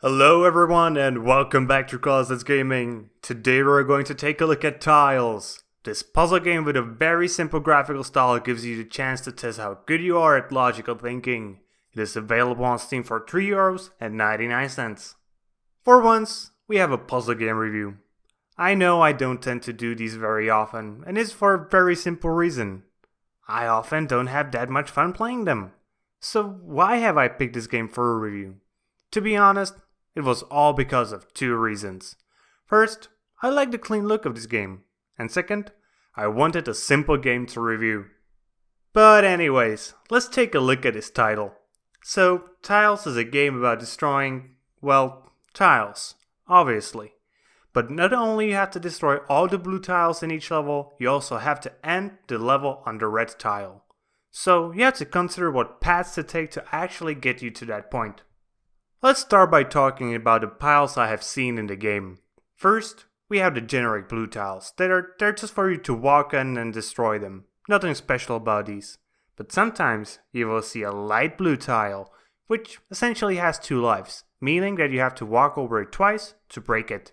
Hello everyone and welcome back to Causeless Gaming. Today we're going to take a look at Tiles. This puzzle game with a very simple graphical style gives you the chance to test how good you are at logical thinking. It is available on Steam for €3.99. For once, we have a puzzle game review. I know I don't tend to do these very often, and it's for a very simple reason. I often don't have that much fun playing them. So why have I picked this game for a review? To be honest, it was all because of two reasons. First, I like the clean look of this game. And second, I wanted a simple game to review. But anyways, let's take a look at this title. So, Tiles is a game about destroying, well, tiles, obviously. But not only you have to destroy all the blue tiles in each level, you also have to end the level on the red tile. So you have to consider what paths to take to actually get you to that point. Let's start by talking about the piles I have seen in the game. First, we have the generic blue tiles. They're just for you to walk on and destroy them. Nothing special about these. But sometimes you will see a light blue tile, which essentially has two lives, meaning that you have to walk over it twice to break it.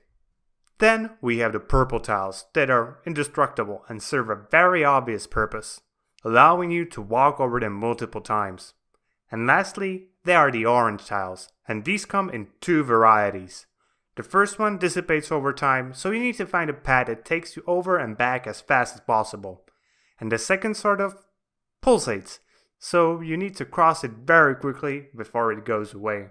Then we have the purple tiles that are indestructible and serve a very obvious purpose, allowing you to walk over them multiple times. And lastly, there are the orange tiles, and these come in two varieties. The first one dissipates over time, so you need to find a path that takes you over and back as fast as possible. And the second sort of pulsates, so you need to cross it very quickly before it goes away.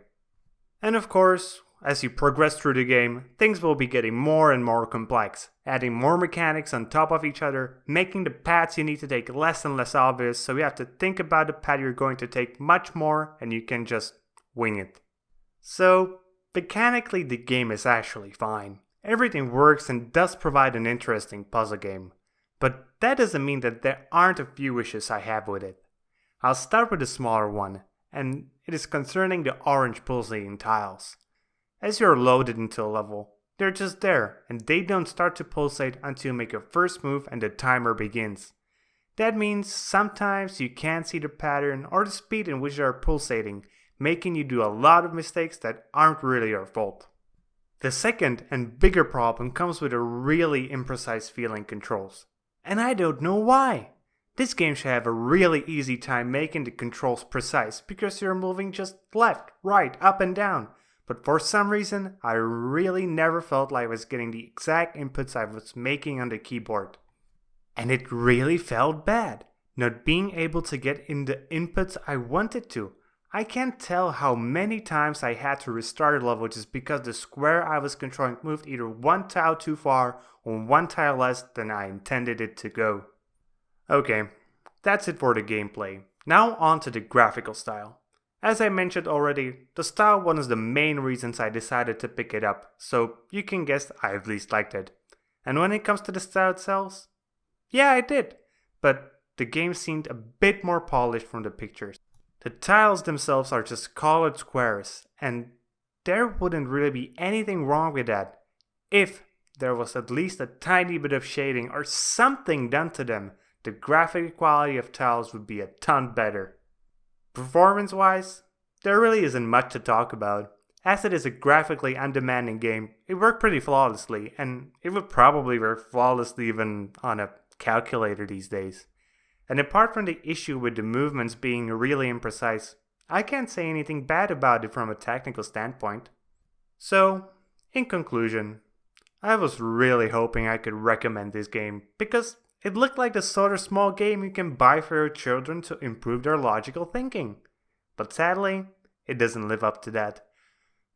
And of course, as you progress through the game, things will be getting more and more complex, adding more mechanics on top of each other, making the paths you need to take less and less obvious, so you have to think about the path you're going to take much more and you can just wing it. So, mechanically the game is actually fine. Everything works and does provide an interesting puzzle game. But that doesn't mean that there aren't a few issues I have with it. I'll start with a smaller one, and it is concerning the orange pulsating tiles. As you're loaded into a level, they're just there, and they don't start to pulsate until you make your first move and the timer begins. That means sometimes you can't see the pattern or the speed in which they are pulsating, making you do a lot of mistakes that aren't really your fault. The second and bigger problem comes with a really imprecise feeling controls. And I don't know why. This game should have a really easy time making the controls precise because you're moving just left, right, up and down. But for some reason, I really never felt like I was getting the exact inputs I was making on the keyboard. And it really felt bad, not being able to get in the inputs I wanted to. I can't tell how many times I had to restart a level just because the square I was controlling moved either one tile too far or one tile less than I intended it to go. Okay, that's it for the gameplay. Now on to the graphical style. As I mentioned already, the style one is the main reasons I decided to pick it up, so you can guess I at least liked it. And when it comes to the style itself, yeah, I did, but the game seemed a bit more polished from the pictures. The tiles themselves are just colored squares, and there wouldn't really be anything wrong with that if there was at least a tiny bit of shading or something done to them. The graphic quality of tiles would be a ton better. Performance-wise, there really isn't much to talk about. As it is a graphically undemanding game, it worked pretty flawlessly, and it would probably work flawlessly even on a calculator these days. And apart from the issue with the movements being really imprecise, I can't say anything bad about it from a technical standpoint. So, in conclusion, I was really hoping I could recommend this game, because it looked like the sort of small game you can buy for your children to improve their logical thinking. But sadly, it doesn't live up to that.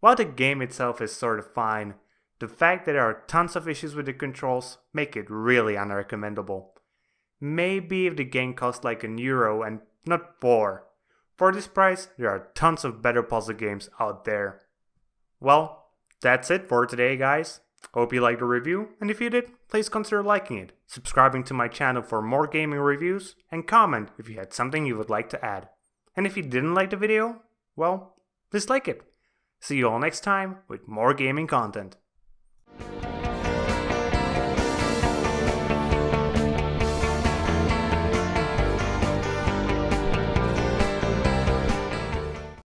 While the game itself is sort of fine, the fact that there are tons of issues with the controls make it really unrecommendable. Maybe if the game cost like €1 and not 4. For this price, there are tons of better puzzle games out there. Well, that's it for today, guys. Hope you liked the review, and if you did, please consider liking it, subscribing to my channel for more gaming reviews, and comment if you had something you would like to add. And if you didn't like the video, well, dislike it. See you all next time with more gaming content.